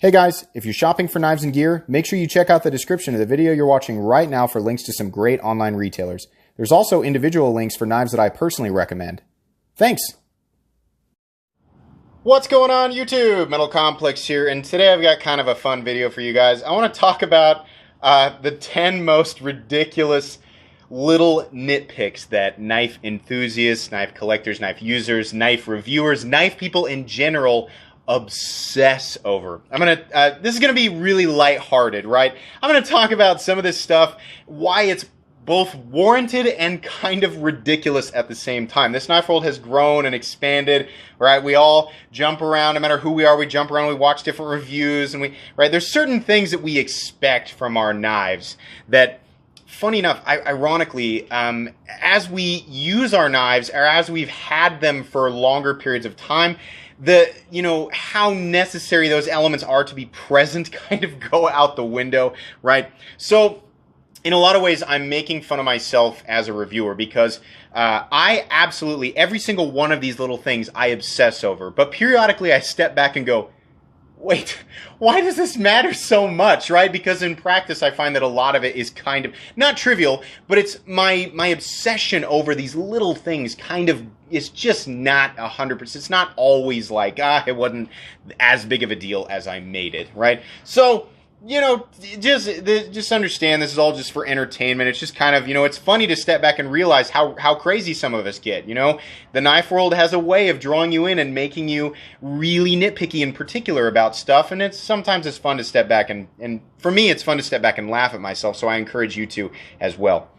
Hey guys, if you're shopping for knives and gear, make sure you check out the description of the video you're watching right now for links to some great online retailers. There's also individual links for knives that I personally recommend. Thanks! What's going on YouTube? Metal Complex here, and today I've got kind of a fun video for you guys. I want to talk about the 10 most ridiculous little nitpicks that knife enthusiasts, knife collectors, knife users, knife reviewers, knife people in general obsess over. This is gonna be really lighthearted, right? I'm gonna talk about some of this stuff, why it's both warranted and kind of ridiculous at the same time. This knife world has grown and expanded, right? We all jump around, no matter who we are, we jump around, we watch different reviews, and there's certain things that we expect from our knives that, funny enough, ironically, as we use our knives, or as we've had them for longer periods of time, how necessary those elements are to be present kind of go out the window, right? So, in a lot of ways, I'm making fun of myself as a reviewer because I absolutely, every single one of these little things I obsess over. But periodically I step back and go, wait, why does this matter so much, right? Because in practice, I find that a lot of it is kind of, not trivial, but it's my obsession over these little things kind of is just not 100%. It's not always like, it wasn't as big of a deal as I made it, right? So, just understand this is all just for entertainment. It's just kind of, it's funny to step back and realize how crazy some of us get, The knife world has a way of drawing you in and making you really nitpicky in particular about stuff, and sometimes it's fun to step back and for me, it's fun to step back and laugh at myself, so I encourage you to as well.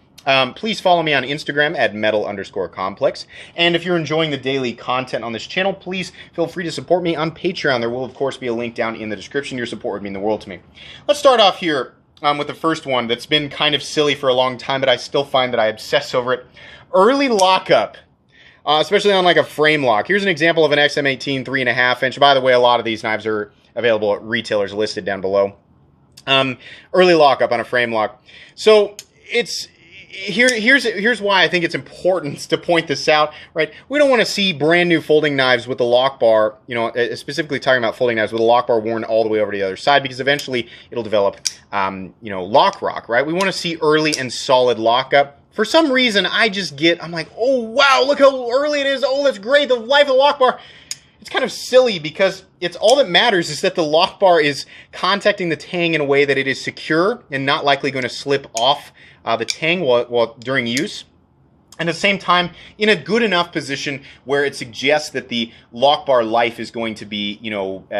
Please follow me on Instagram at metal_complex. And if you're enjoying the daily content on this channel, please feel free to support me on Patreon. There will, of course, be a link down in the description. Your support would mean the world to me. Let's start off here with the first one that's been kind of silly for a long time, but I still find that I obsess over it. Early lockup. Especially on like a frame lock. Here's an example of an XM18 3.5 inch. By the way, a lot of these knives are available at retailers listed down below. Early lockup on a frame lock. So here's why I think it's important to point this out, right? We don't want to see brand new folding knives with the lock bar, specifically talking about folding knives with a lock bar worn all the way over to the other side, because eventually it'll develop, lock rock, right? We want to see early and solid lockup. For some reason, I'm like, oh, wow, look how early it is. Oh, that's great. The life of the lock bar. It's kind of silly because it's all that matters is that the lock bar is contacting the tang in a way that it is secure and not likely going to slip off the tang while during use. And at the same time, in a good enough position where it suggests that the lock bar life is going to be, the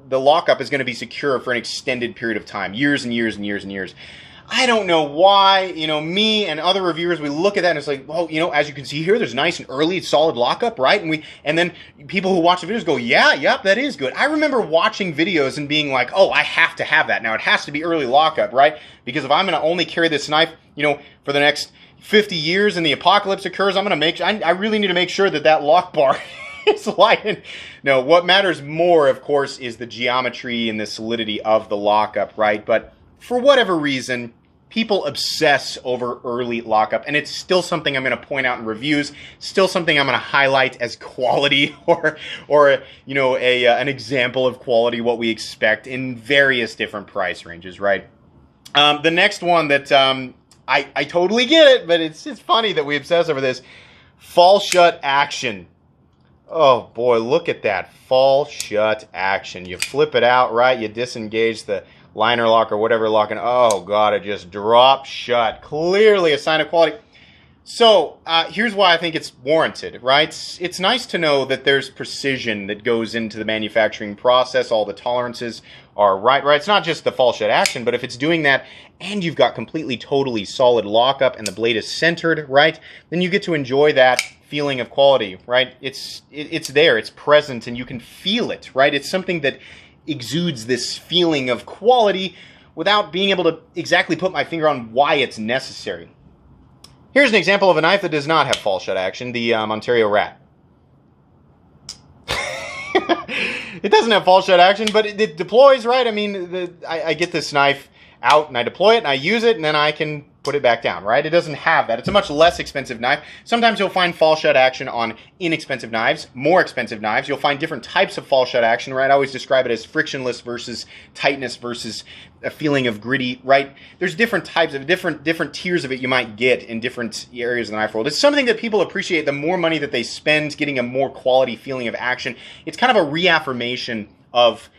lockup is going to be secure for an extended period of time, years and years and years and years. I don't know why, me and other reviewers, we look at that and it's like, well, as you can see here, there's nice and early, solid lockup, right? And then people who watch the videos go, yep, that is good. I remember watching videos and being like, oh, I have to have that. Now, it has to be early lockup, right? Because if I'm going to only carry this knife, for the next 50 years and the apocalypse occurs, I really need to make sure that lock bar is light. No, what matters more, of course, is the geometry and the solidity of the lockup, right? But for whatever reason, people obsess over early lockup, and it's still something I'm going to point out in reviews, still something I'm going to highlight as quality or an example of quality, what we expect in various different price ranges, right? The next one that I totally get it, but it's funny that we obsess over this. Fall shut action. Oh boy, look at that fall shut action. You flip it out, right? You disengage the liner lock or whatever lock, and oh god, it just drops shut. Clearly a sign of quality. So here's why I think it's warranted, right? It's nice to know that there's precision that goes into the manufacturing process. All the tolerances are right. It's not just the fall shut action, but if it's doing that and you've got completely, totally solid lockup and the blade is centered, right, then you get to enjoy that feeling of quality, right? It's there, it's present, and you can feel it, right? It's something that exudes this feeling of quality without being able to exactly put my finger on why it's necessary. Here's an example of a knife that does not have fall shut action, the Ontario Rat. It doesn't have fall shut action, but it deploys, right? I mean, I get this knife out and I deploy it and I use it, and then I can put it back down, right? It doesn't have that. It's a much less expensive knife. Sometimes you'll find fall shut action on inexpensive knives, more expensive knives. You'll find different types of fall shut action, right? I always describe it as frictionless versus tightness versus a feeling of gritty, right? There's different types of different tiers of it you might get in different areas of the knife world. It's something that people appreciate. The more money that they spend getting a more quality feeling of action, it's kind of a reaffirmation of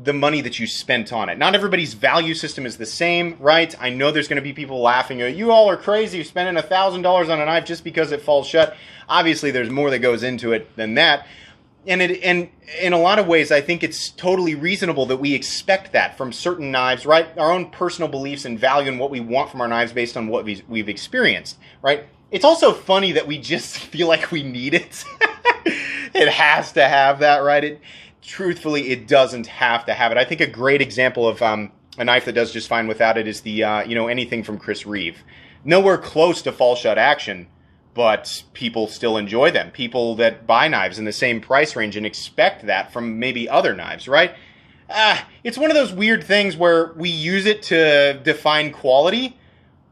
the money that you spent on it. Not everybody's value system is the same, right? I know there's going to be people laughing, you all are crazy, you're spending $1,000 on a knife just because it falls shut. Obviously, there's more that goes into it than that. And in a lot of ways, I think it's totally reasonable that we expect that from certain knives, right? Our own personal beliefs and value and what we want from our knives based on what we've experienced, right? It's also funny that we just feel like we need it. It has to have that, right? Truthfully, it doesn't have to have it. I think a great example of a knife that does just fine without it is the, anything from Chris Reeve. Nowhere close to fall shut action, but people still enjoy them. People that buy knives in the same price range and expect that from maybe other knives, right? It's one of those weird things where we use it to define quality,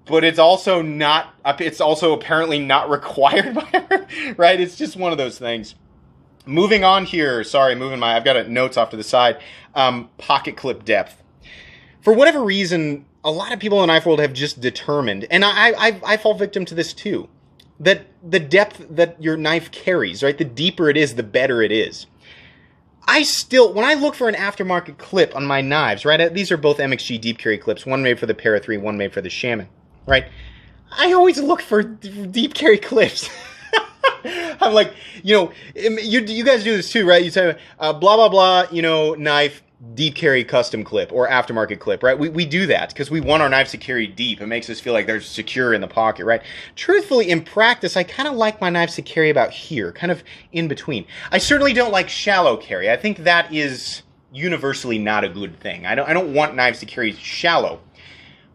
but it's also not. It's also apparently not required by her, right? It's just one of those things. Moving on here. Sorry, I've got notes off to the side. Pocket clip depth. For whatever reason, a lot of people in the knife world have just determined, and I fall victim to this too, that the depth that your knife carries, right? The deeper it is, the better it is. When I look for an aftermarket clip on my knives, right? These are both MXG deep carry clips, one made for the Para 3, one made for the Shaman, right? I always look for deep carry clips. I'm like, you guys do this too, right? You say, blah, blah, blah, knife, deep carry custom clip or aftermarket clip, right? We do that because we want our knives to carry deep. It makes us feel like they're secure in the pocket, right? Truthfully, in practice, I kind of like my knives to carry about here, kind of in between. I certainly don't like shallow carry. I think that is universally not a good thing. I don't want knives to carry shallow.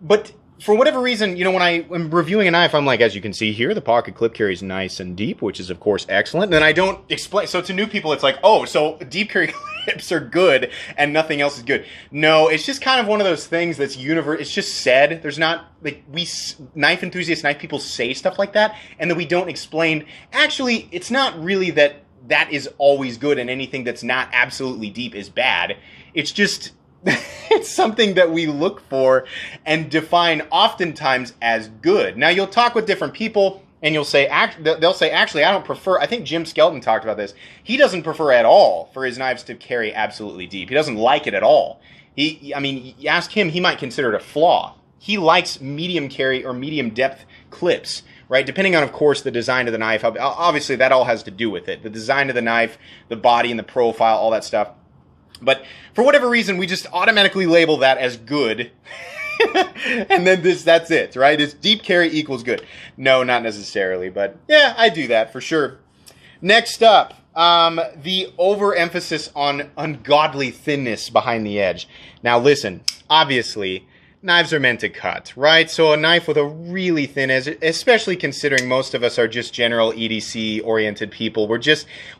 But for whatever reason, when I'm reviewing a knife, I'm like, as you can see here, the pocket clip carries nice and deep, which is, of course, excellent. And then I don't explain. So to new people, it's like, oh, so deep carry clips are good and nothing else is good. No, it's just kind of one of those things that's it's just said. There's not, knife enthusiasts, knife people say stuff like that, and then we don't explain. Actually, it's not really that is always good and anything that's not absolutely deep is bad. It's just... it's something that we look for and define oftentimes as good. Now, you'll talk with different people, and they'll say, actually, I don't prefer... I think Jim Skelton talked about this. He doesn't prefer at all for his knives to carry absolutely deep. He doesn't like it at all. You ask him, he might consider it a flaw. He likes medium carry or medium depth clips, right? Depending on, of course, the design of the knife. Obviously, that all has to do with it. The design of the knife, the body and the profile, all that stuff. But for whatever reason, we just automatically label that as good. And then that's it, right? It's deep carry equals good. No, not necessarily, but yeah, I do that for sure. Next up, the overemphasis on ungodly thinness behind the edge. Now listen, obviously, knives are meant to cut, right? So a knife with a really thin edge, especially considering most of us are just general EDC-oriented people.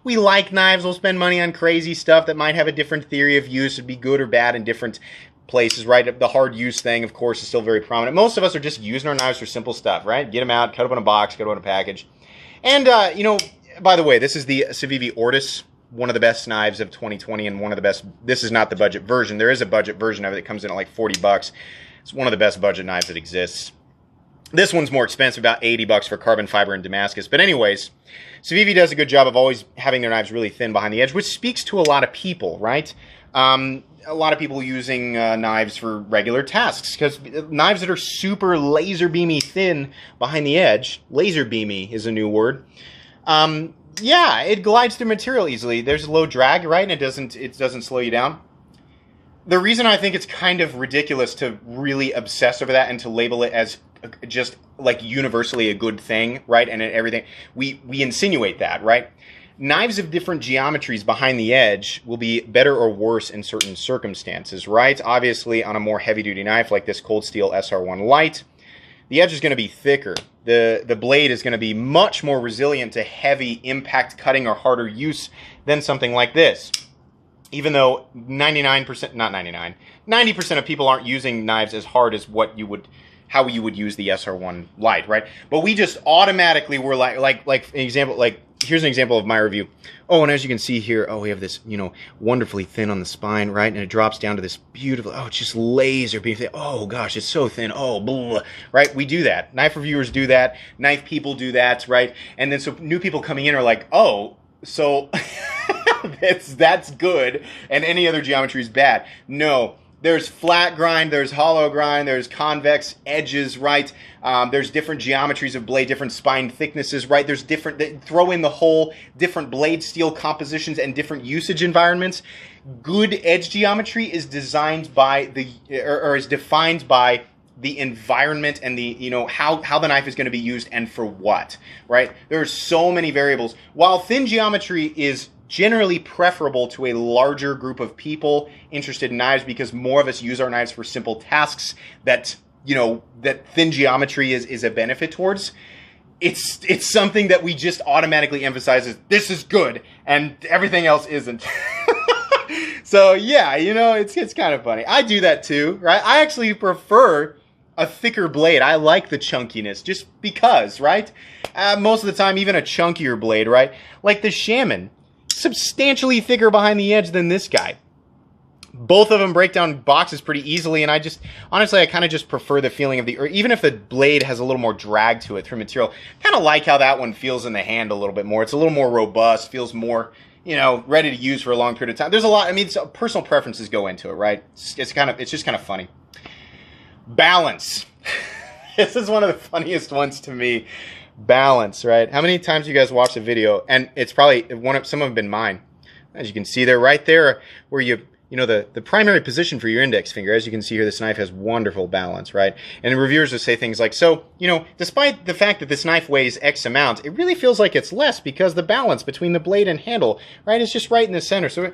We like knives, we'll spend money on crazy stuff that might have a different theory of use, would be good or bad in different places, right? The hard use thing, of course, is still very prominent. Most of us are just using our knives for simple stuff, right? Get them out, cut them in a box, cut them in a package. And, by the way, this is the Civivi Ortis, one of the best knives of 2020 and one of the best... This is not the budget version. There is a budget version of it that comes in at like $40. It's one of the best budget knives that exists. This one's more expensive, about $80 for carbon fiber and Damascus. But anyways, Civivi does a good job of always having their knives really thin behind the edge, which speaks to a lot of people, right? A lot of people using knives for regular tasks, because knives that are super laser beamy thin behind the edge, laser beamy is a new word, yeah, it glides through material easily. There's low drag, right? And it doesn't slow you down. The reason I think it's kind of ridiculous to really obsess over that and to label it as just like universally a good thing, right? And everything, we insinuate that, right? Knives of different geometries behind the edge will be better or worse in certain circumstances, right? Obviously, on a more heavy-duty knife like this Cold Steel SR1 Light, the edge is going to be thicker. The blade is going to be much more resilient to heavy impact cutting or harder use than something like this. Even though 90% of people aren't using knives as hard as what you would how you would use the SR1 Lite, right? But we just automatically were like an example, like here's an example of my review. Oh, and as you can see here, oh, we have this, you know, wonderfully thin on the spine, right? And it drops down to this beautiful, oh, it's just laser beam thin. Oh gosh, it's so thin. Oh, blah, right? We do that. Knife reviewers do that. Knife people do that, right? And then so new people coming in are like, oh, so that's good, and any other geometry is bad. No. There's flat grind, there's hollow grind, there's convex edges, right? There's different geometries of blade, different spine thicknesses, right? There's different, throw in the whole different blade steel compositions and different usage environments. Good edge geometry is designed by or is defined by the environment and the, you know, how the knife is going to be used and for what, right? There are so many variables. While thin geometry is generally preferable to a larger group of people interested in knives because more of us use our knives for simple tasks that, you know, that thin geometry is a benefit towards. It's something that we just automatically emphasize as this is good and everything else isn't. So yeah, you know, it's kind of funny. I do that too, right? I actually prefer a thicker blade. I like the chunkiness just because, right? Most of the time, even a chunkier blade, right? Like the Shaman. Substantially thicker behind the edge than this guy. Both of them break down boxes pretty easily, and honestly, I kind of just prefer the feeling of or even if the blade has a little more drag to it through material, kind of like how that one feels in the hand a little bit more. It's a little more robust, feels more, you know, ready to use for a long period of time. There's a lot, I mean, personal preferences go into it, right? It's just kind of funny. Balance. This is one of the funniest ones to me. Balance, right? How many times you guys watch the video? And it's probably some of them have been mine. As you can see there, right there, where you know, the primary position for your index finger, as you can see here, this knife has wonderful balance, right? And reviewers will say things like, so, you know, despite the fact that this knife weighs X amount, it really feels like it's less because the balance between the blade and handle, right, is just right in the center. So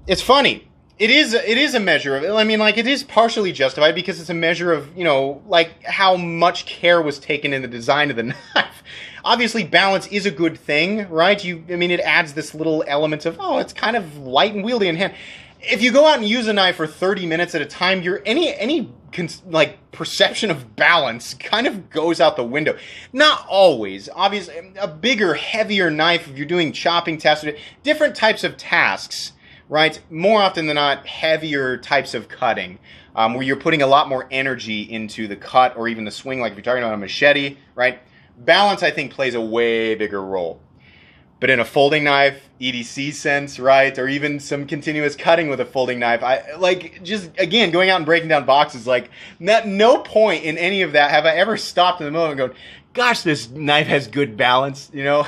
it's funny. It is a measure of, I mean, like, it is partially justified because it's a measure of, you know, like, how much care was taken in the design of the knife. Obviously, balance is a good thing, right? I mean, it adds this little element of, oh, it's kind of light and wieldy in hand. If you go out and use a knife for 30 minutes at a time, any perception of balance kind of goes out the window. Not always. Obviously, a bigger, heavier knife, if you're doing chopping tasks, different types of tasks, right? More often than not, heavier types of cutting, where you're putting a lot more energy into the cut or even the swing, like if you're talking about a machete, right? Balance, I think, plays a way bigger role. But in a folding knife, EDC sense, right? Or even some continuous cutting with a folding knife, just, again, going out and breaking down boxes, at no point in any of that have I ever stopped in the middle and gone, gosh, this knife has good balance, you know?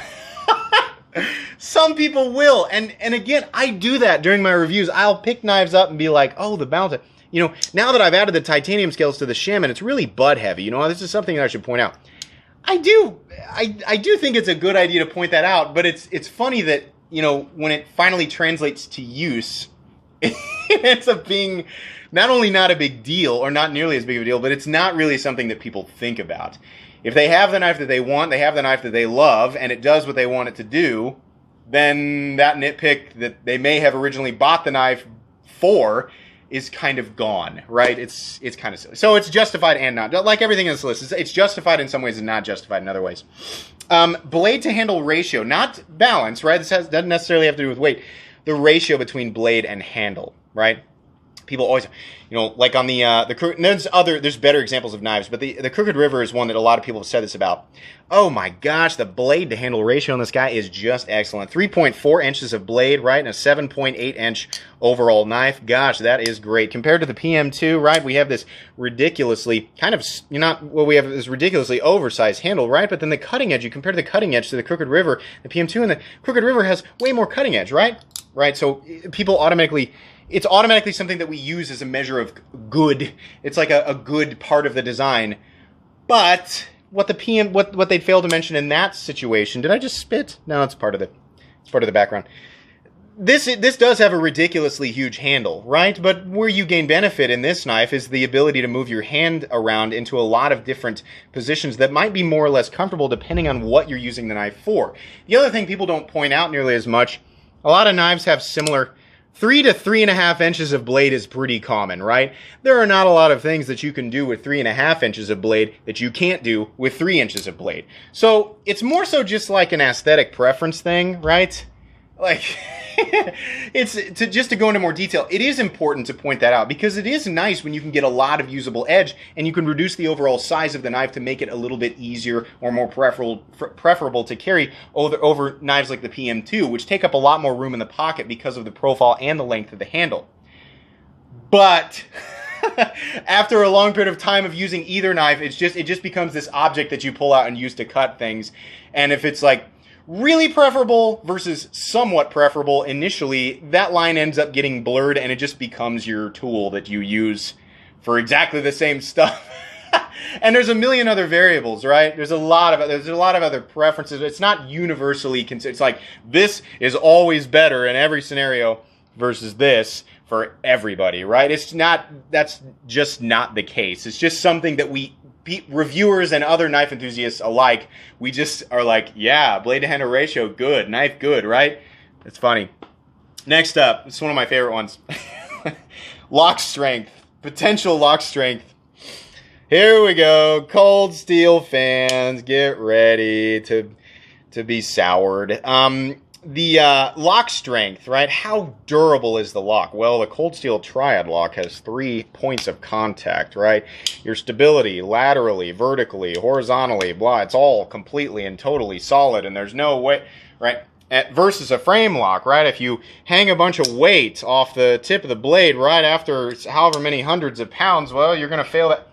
Some people will, and again, I do that during my reviews. I'll pick knives up and be like, oh, the balance. You know, now that I've added the titanium scales to the Shaman, it's really butt heavy. You know, this is something that I should point out. I do think it's a good idea to point that out, but it's funny that, you know, when it finally translates to use, it ends up being not only not a big deal, or not nearly as big of a deal, but it's not really something that people think about. If they have the knife that they want, they have the knife that they love, and it does what they want it to do, then that nitpick that they may have originally bought the knife for is kind of gone, right? It's kind of silly. So it's justified and not. Like everything in this list, it's justified in some ways and not justified in other ways. Blade to handle ratio, not balance, right? This doesn't necessarily have to do with weight. The ratio between blade and handle, right? People always, you know, like on the there's better examples of knives, but the Crooked River is one that a lot of people have said this about. Oh my gosh, the blade to handle ratio on this guy is just excellent. 3.4 inches of blade, right, and a 7.8 inch overall knife. Gosh, that is great. Compared to the PM2, right, we have this ridiculously we have this ridiculously oversized handle, right? But then the cutting edge, you compare the cutting edge to the Crooked River, the PM2, and the Crooked River has way more cutting edge, right? Right, so people it's automatically something that we use as a measure of good. It's like a good part of the design. But what they'd failed to mention in that situation, did I just spit? No, it's part of the background. This does have a ridiculously huge handle, right? But where you gain benefit in this knife is the ability to move your hand around into a lot of different positions that might be more or less comfortable depending on what you're using the knife for. The other thing people don't point out nearly as much, a lot of knives have similar 3 to 3.5 inches of blade is pretty common, right? There are not a lot of things that you can do with 3.5 inches of blade that you can't do with 3 inches of blade. So it's more so just like an aesthetic preference thing, right? Like, just to go into more detail, it is important to point that out because it is nice when you can get a lot of usable edge and you can reduce the overall size of the knife to make it a little bit easier or more preferable to carry over knives like the PM2, which take up a lot more room in the pocket because of the profile and the length of the handle. But after a long period of time of using either knife, it just becomes this object that you pull out and use to cut things. And if it's like really preferable versus somewhat preferable initially, that line ends up getting blurred and it just becomes your tool that you use for exactly the same stuff. And there's a million other variables, right? There's a lot of other preferences. It's not universally considered. It's like this is always better in every scenario versus this for everybody, right? That's just not the case. It's just something that reviewers and other knife enthusiasts alike, we just are like, yeah, blade to handle ratio, good, knife, good, right? It's funny. Next up, it's one of my favorite ones. Lock strength, potential lock strength. Here we go, cold steel fans, get ready to be soured. The lock strength, right? How durable is the lock? Well, the cold steel triad lock has 3 points of contact, right? Your stability, laterally, vertically, horizontally, blah, it's all completely and totally solid, and there's no way, right? Versus a frame lock, right? If you hang a bunch of weight off the tip of the blade right after however many hundreds of pounds, well, you're going to fail that.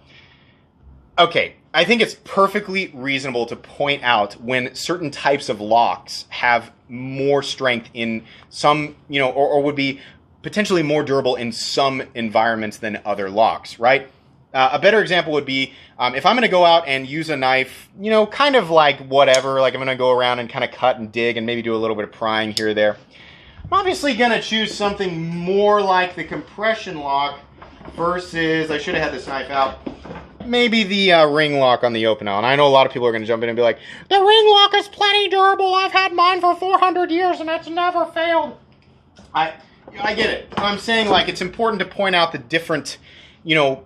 Okay, I think it's perfectly reasonable to point out when certain types of locks have more strength in some, or would be potentially more durable in some environments than other locks, right? A better example would be if I'm going to go out and use a knife, kind of like whatever, like I'm going to go around and kind of cut and dig and maybe do a little bit of prying here or there. I'm obviously going to choose something more like the compression lock versus, I should have had this knife out, maybe the ring lock on the open now. And I know a lot of people are going to jump in and be like, the ring lock is plenty durable. I've had mine for 400 years and it's never failed. I get it. I'm saying, like, it's important to point out the different,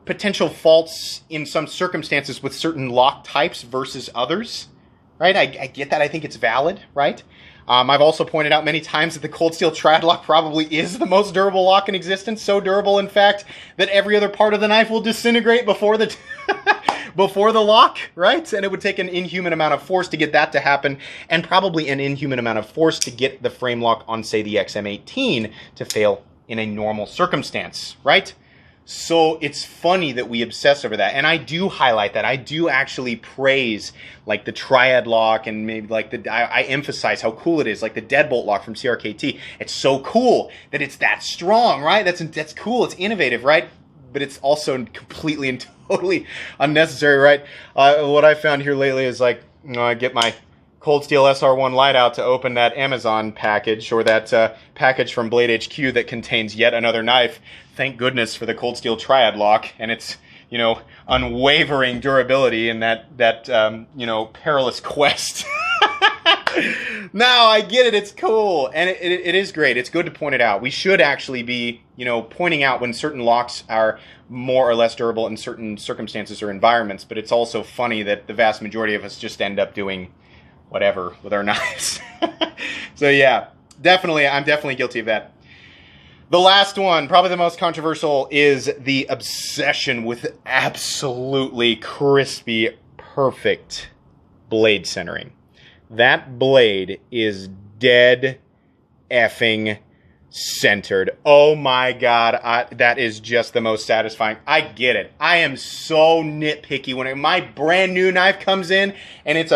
potential faults in some circumstances with certain lock types versus others, right? I get that. I think it's valid, right? I've also pointed out many times that the cold steel triad lock probably is the most durable lock in existence. So durable, in fact, that every other part of the knife will disintegrate before the before the lock, right? And it would take an inhuman amount of force to get that to happen, and probably an inhuman amount of force to get the frame lock on, say, the XM18 to fail in a normal circumstance, right? So it's funny that we obsess over that, and I do highlight that. I do actually praise, like, the triad lock, and maybe like I emphasize how cool it is, like the deadbolt lock from CRKT. It's so cool that it's that strong, right? That's cool. It's innovative, right? But it's also completely and totally unnecessary, right? What I found here lately is, like, I get my cold steel SR1 light out to open that Amazon package, or that package from Blade HQ that contains yet another knife. Thank goodness for the cold steel triad lock and its, unwavering durability in that perilous quest. Now I get it. It's cool, and it is great. It's good to point it out. We should actually be, pointing out when certain locks are more or less durable in certain circumstances or environments. But it's also funny that the vast majority of us just end up doing whatever with our knives. So yeah, I'm definitely guilty of that. The last one, probably the most controversial, is the obsession with absolutely crispy, perfect blade centering. That blade is dead effing centered. Oh my God, that is just the most satisfying. I get it. I am so nitpicky when my brand new knife comes in and it's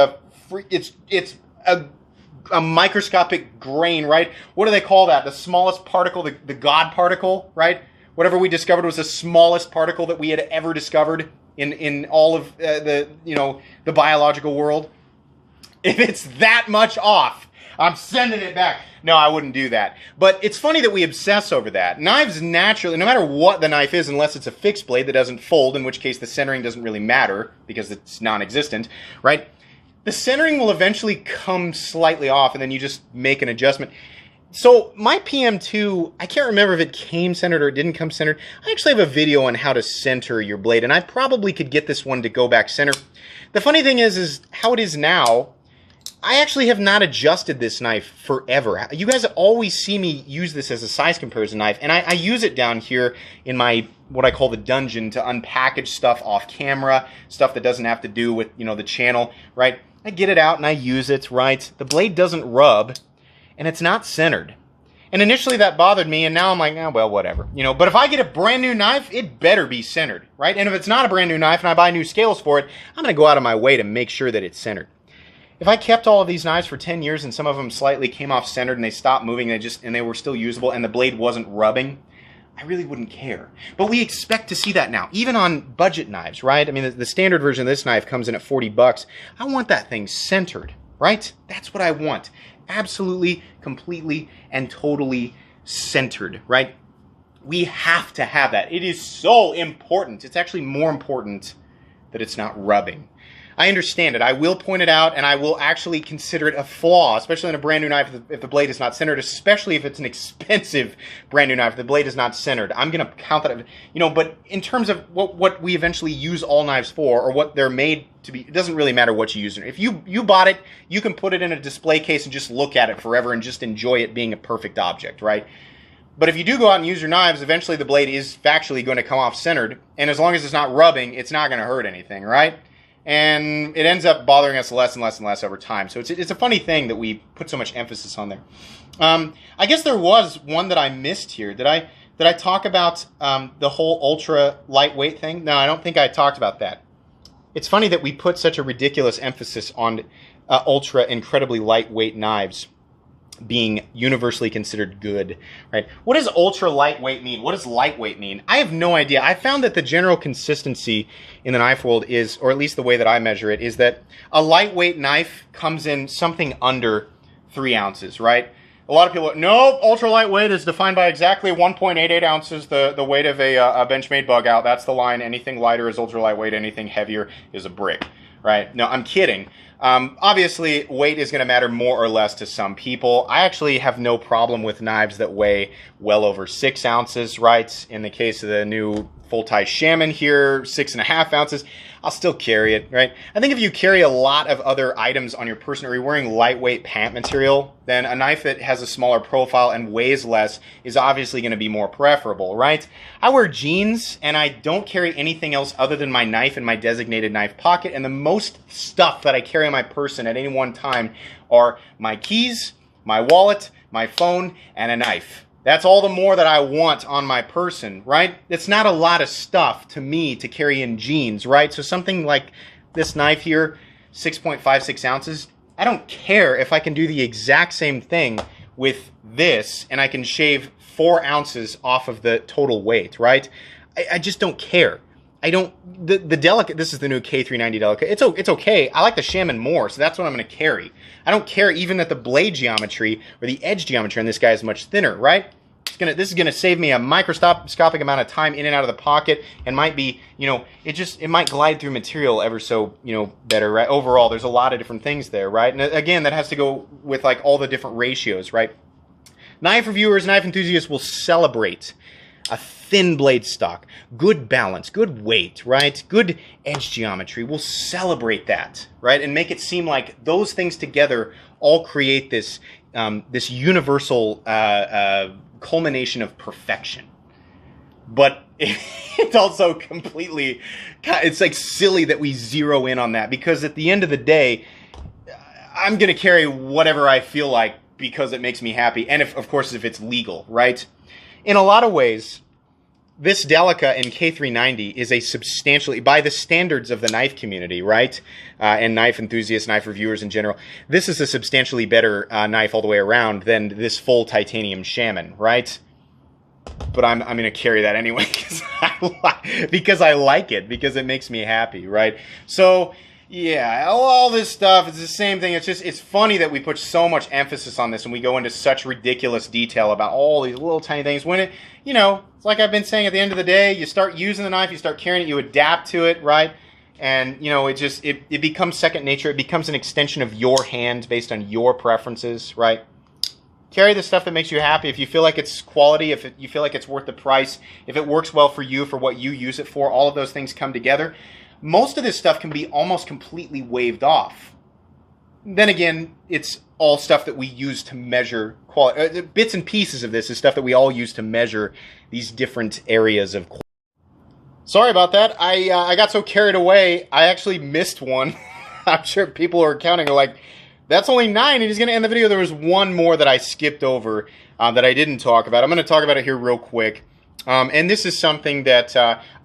a microscopic grain, right? What do they call that? The smallest particle, the God particle, right? Whatever we discovered was the smallest particle that we had ever discovered in all of the biological world. If it's that much off, I'm sending it back. No, I wouldn't do that. But it's funny that we obsess over that. Knives naturally, no matter what the knife is, unless it's a fixed blade that doesn't fold, in which case the centering doesn't really matter because it's non-existent, right? The centering will eventually come slightly off, and then you just make an adjustment. So my PM2, I can't remember if it came centered or it didn't come centered. I actually have a video on how to center your blade, and I probably could get this one to go back center. The funny thing is how it is now, I actually have not adjusted this knife forever. You guys always see me use this as a size comparison knife, and I use it down here in my, what I call the dungeon, to unpackage stuff off camera, stuff that doesn't have to do with, you know, the channel, right? I get it out and I use it, right? The blade doesn't rub, and it's not centered. And initially that bothered me, and now I'm like, oh, well, whatever. You know, but if I get a brand new knife, it better be centered, right? And if it's not a brand new knife and I buy new scales for it, I'm going to go out of my way to make sure that it's centered. If I kept all of these knives for 10 years and some of them slightly came off centered and they stopped moving and they were still usable and the blade wasn't rubbing, I really wouldn't care. But we expect to see that now, even on budget knives, right? I mean, the standard version of this knife comes in at 40 bucks. I want that thing centered, right? That's what I want. Absolutely, completely, and totally centered, right? We have to have that. It is so important. It's actually more important that it's not rubbing. I understand it. I will point it out, and I will actually consider it a flaw, especially in a brand new knife if the blade is not centered, especially if it's an expensive brand new knife, if the blade is not centered. I'm going to count that, you know, but in terms of what we eventually use all knives for, or what they're made to be, it doesn't really matter what you use. If you bought it, you can put it in a display case and just look at it forever and just enjoy it being a perfect object, right? But if you do go out and use your knives, eventually the blade is factually going to come off centered, and as long as it's not rubbing, it's not going to hurt anything, right? And it ends up bothering us less and less and less over time. So it's a funny thing that we put so much emphasis on there. I guess there was one that I missed here. Did I talk about the whole ultra lightweight thing? No, I don't think I talked about that. It's funny that we put such a ridiculous emphasis on ultra incredibly lightweight knives being universally considered good, right? What does ultra lightweight mean? What does lightweight mean? I have no idea. I found that the general consistency in the knife world is, or at least the way that I measure it, is that a lightweight knife comes in something under 3 ounces, right? A lot of people, no, ultra lightweight is defined by exactly 1.88 ounces, the weight of a Benchmade bug out. That's the line. Anything lighter is ultra lightweight. Anything heavier is a brick, right? No, I'm kidding. Obviously, weight is going to matter more or less to some people. I actually have no problem with knives that weigh well over 6 ounces, right? In the case of the new full-tie Shaman here, 6.5 ounces. I'll still carry it, right? I think if you carry a lot of other items on your person, or you're wearing lightweight pant material, then a knife that has a smaller profile and weighs less is obviously going to be more preferable, right? I wear jeans, and I don't carry anything else other than my knife in my designated knife pocket, and the most stuff that I carry on my person at any one time are my keys, my wallet, my phone, and a knife. That's all the more that I want on my person, right? It's not a lot of stuff to me to carry in jeans, right? So something like this knife here, 6.56 ounces, I don't care if I can do the exact same thing with this and I can shave 4 ounces off of the total weight, right? I just don't care. I don't, the Delicate, this is the new K390 Delicate. It's okay. I like the Shaman more, so that's what I'm going to carry. I don't care even that the blade geometry or the edge geometry on this guy is much thinner, right? This is going to save me a microscopic amount of time in and out of the pocket, and might be, you know, it might glide through material ever so, you know, better, right? Overall, there's a lot of different things there, right? And again, that has to go with like all the different ratios, right? Knife reviewers, knife enthusiasts will celebrate a thin blade stock, good balance, good weight, right? Good edge geometry. We'll celebrate that, right? And make it seem like those things together all create this this universal culmination of perfection. But it's also completely, it's like silly that we zero in on that, because at the end of the day, I'm going to carry whatever I feel like because it makes me happy. And of course, if it's legal, right? In a lot of ways, this Delica in K390 is a substantially, by the standards of the knife community, right? And knife enthusiasts, knife reviewers in general, this is a substantially better knife all the way around than this full titanium Shaman, right? But I'm going to carry that anyway because I like it, because it makes me happy, right? So, yeah, all this stuff, it's the same thing. It's funny that we put so much emphasis on this and we go into such ridiculous detail about all these little tiny things when it, you know, it's like I've been saying, at the end of the day, you start using the knife, you start carrying it, you adapt to it, right? And, you know, it becomes second nature. It becomes an extension of your hand based on your preferences, right? carry the stuff that makes you happy. If you feel like it's quality, if you feel like it's worth the price, if it works well for you, for what you use it for, all of those things come together. Most of this stuff can be almost completely waived off. Then again, it's all stuff that we use to measure quality. Bits and pieces of this is stuff that we all use to measure these different areas of quality. Sorry about that. I got so carried away, I actually missed one. I'm sure people are counting are like, that's only 9, and he's going to end the video. There was one more that I skipped over that I didn't talk about. I'm going to talk about it here real quick. And this is something that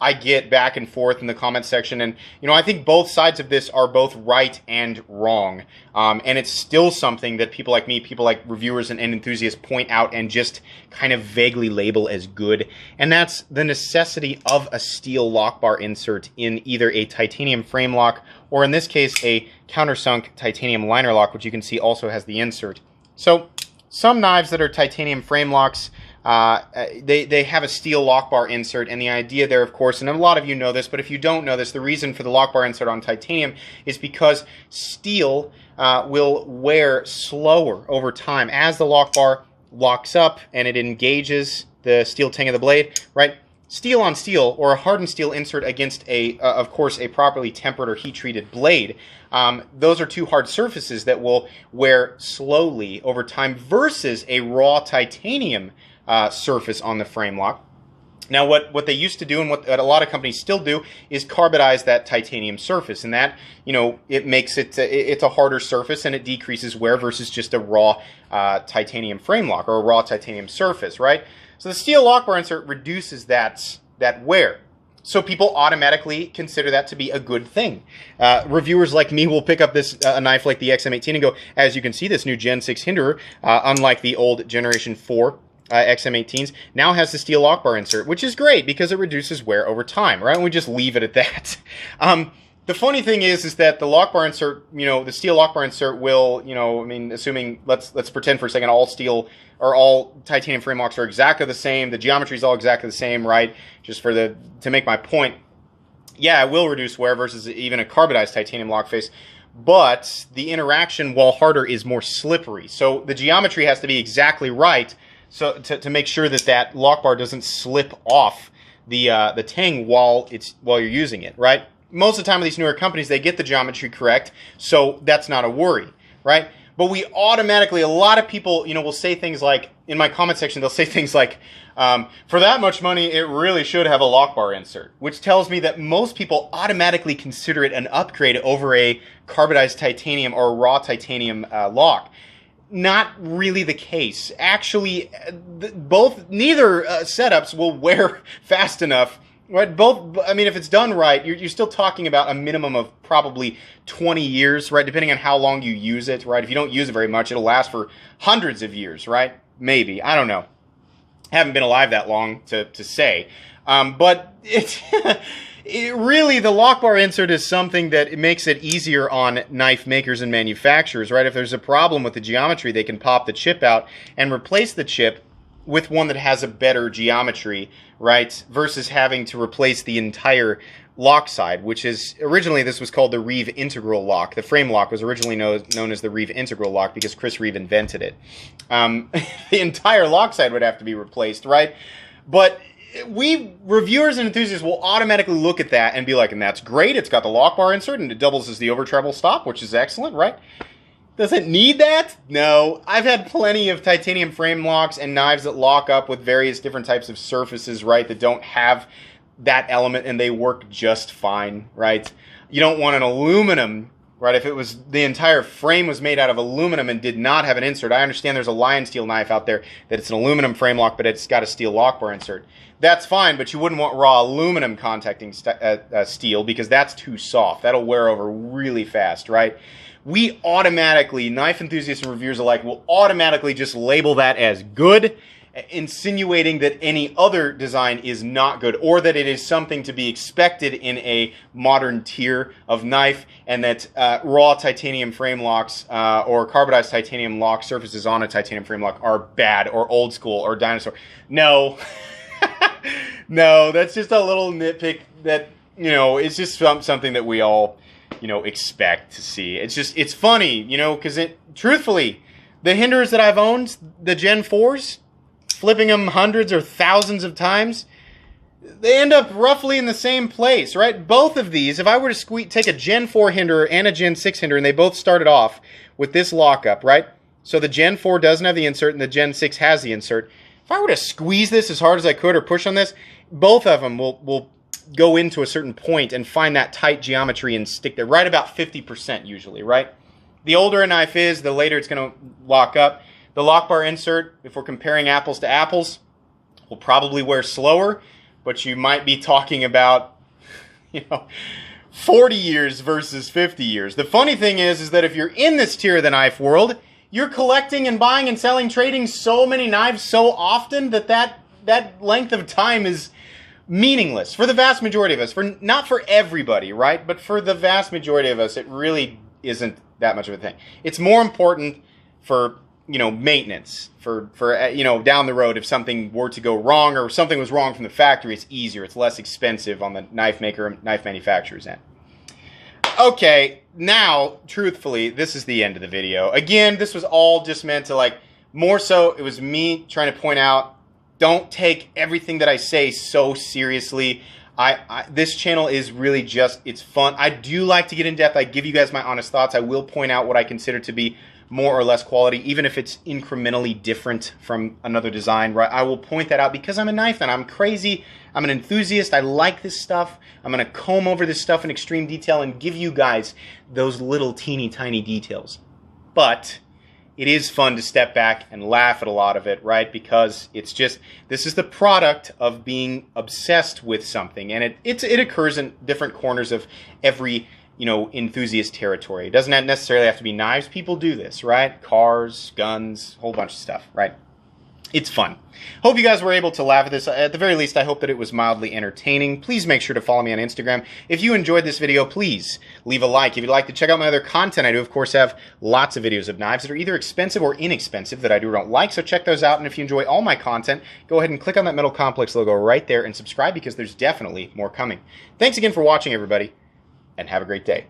I get back and forth in the comment section. And, you know, I think both sides of this are both right and wrong. And it's still something that people like me, people like reviewers and enthusiasts point out and just kind of vaguely label as good. And that's the necessity of a steel lock bar insert in either a titanium frame lock or in this case, a countersunk titanium liner lock, which you can see also has the insert. So some knives that are titanium frame locks, they have a steel lock bar insert, and the idea there, of course, and a lot of you know this, but if you don't know this, the reason for the lock bar insert on titanium is because steel will wear slower over time as the lock bar locks up and it engages the steel tang of the blade, right? Steel on steel, or a hardened steel insert against of course, a properly tempered or heat-treated blade. Those are two hard surfaces that will wear slowly over time versus a raw titanium surface on the frame lock. Now, what they used to do and what a lot of companies still do is carbonize that titanium surface, and that, you know, it makes it it's a harder surface and it decreases wear versus just a raw titanium frame lock or a raw titanium surface, right? So the steel lock bar insert reduces that wear. So people automatically consider that to be a good thing. Reviewers like me will pick up this a knife like the XM18 and go, as you can see, this new Gen 6 Hinderer, unlike the old Generation 4 XM18s, now has the steel lock bar insert, which is great because it reduces wear over time, right? And we just leave it at that. The funny thing is that the lock bar insert, you know, the steel lock bar insert will, you know, I mean, assuming, let's pretend for a second all steel or all titanium frame locks are exactly the same, the geometry is all exactly the same, right? Just to make my point, yeah, it will reduce wear versus even a carbonized titanium lock face, but the interaction, while harder, is more slippery. So the geometry has to be exactly right so to make sure that lock bar doesn't slip off the tang while you're using it, right? Most of the time with these newer companies, they get the geometry correct, so that's not a worry, right? But we automatically, a lot of people, you know, will say things like, in my comment section, they'll say things like, for that much money, it really should have a lock bar insert, which tells me that most people automatically consider it an upgrade over a carbonized titanium or a raw titanium lock. Not really the case. Actually, neither setups will wear fast enough. Right, both. I mean, if it's done right, you're still talking about a minimum of probably 20 years, right? Depending on how long you use it, right? If you don't use it very much, it'll last for hundreds of years, right? Maybe, I don't know. Haven't been alive that long to say, but it really, the lock bar insert is something that it makes it easier on knife makers and manufacturers, right? If there's a problem with the geometry, they can pop the chip out and replace the chip with one that has a better geometry, right? Versus having to replace the entire lock side, which is, originally this was called the Reeve Integral Lock. The frame lock was originally known as the Reeve Integral Lock because Chris Reeve invented it. The entire lock side would have to be replaced, right? But we, reviewers and enthusiasts, will automatically look at that and be like, and that's great, it's got the lock bar insert and it doubles as the over treble stop, which is excellent, right? Does it need that? No. I've had plenty of titanium frame locks and knives that lock up with various different types of surfaces, right, that don't have that element, and they work just fine, right? You don't want an aluminum, right? If it was, the entire frame was made out of aluminum and did not have an insert. I understand there's a lion steel knife out there that it's an aluminum frame lock, but it's got a steel lock bar insert. That's fine, but you wouldn't want raw aluminum contacting steel because that's too soft. That'll wear over really fast, right? We automatically, knife enthusiasts and reviewers alike, will automatically just label that as good, insinuating that any other design is not good, or that it is something to be expected in a modern tier of knife, and that raw titanium frame locks or carbonized titanium lock surfaces on a titanium frame lock are bad, or old school, or dinosaur. No. No, that's just a little nitpick that, you know, it's just something that we all, you know, expect to see. It's just, it's funny, you know, because truthfully, The hinders that I've owned, the Gen 4s, flipping them hundreds or thousands of times, they end up roughly in the same place, right? Both of these, if I were to take a Gen 4 hinder and a Gen 6 hinder, and they both started off with this lockup, right? So the Gen 4 doesn't have the insert and the Gen 6 has the insert. If I were to squeeze this as hard as I could or push on this, both of them will go into a certain point and find that tight geometry and stick there, right about 50% usually, right? The older a knife is, the later it's going to lock up. The Lockbar insert, if we're comparing apples to apples, will probably wear slower, but you might be talking about, 40 years versus 50 years. The funny thing is that if you're in this tier of the knife world, you're collecting and buying and selling, trading so many knives so often that length of time is meaningless for the vast majority of us. Not for everybody, right? But for the vast majority of us, it really isn't that much of a thing. It's more important for maintenance, for down the road if something were to go wrong or something was wrong from the factory. It's easier, it's less expensive on the knife manufacturer's end. Okay, now truthfully, this is the end of the video. Again, this was all just meant to more so it was me trying to point out, don't take everything that I say so seriously. This channel is really just, it's fun. I do like to get in depth. I give you guys my honest thoughts. I will point out what I consider to be more or less quality, even if it's incrementally different from another design, right? I will point that out because I'm a knife fan. I'm crazy. I'm an enthusiast. I like this stuff. I'm going to comb over this stuff in extreme detail and give you guys those little teeny tiny details. But it is fun to step back and laugh at a lot of it, right? Because it's just, this is the product of being obsessed with something. And it occurs in different corners of every enthusiast territory. It doesn't necessarily have to be knives. People do this, right? Cars, guns, a whole bunch of stuff, right? It's fun. Hope you guys were able to laugh at this. At the very least, I hope that it was mildly entertaining. Please make sure to follow me on Instagram. If you enjoyed this video, please leave a like. If you'd like to check out my other content, I do, of course, have lots of videos of knives that are either expensive or inexpensive that I do or don't like, so check those out. And if you enjoy all my content, go ahead and click on that Metal Complex logo right there and subscribe because there's definitely more coming. Thanks again for watching, everybody, and have a great day.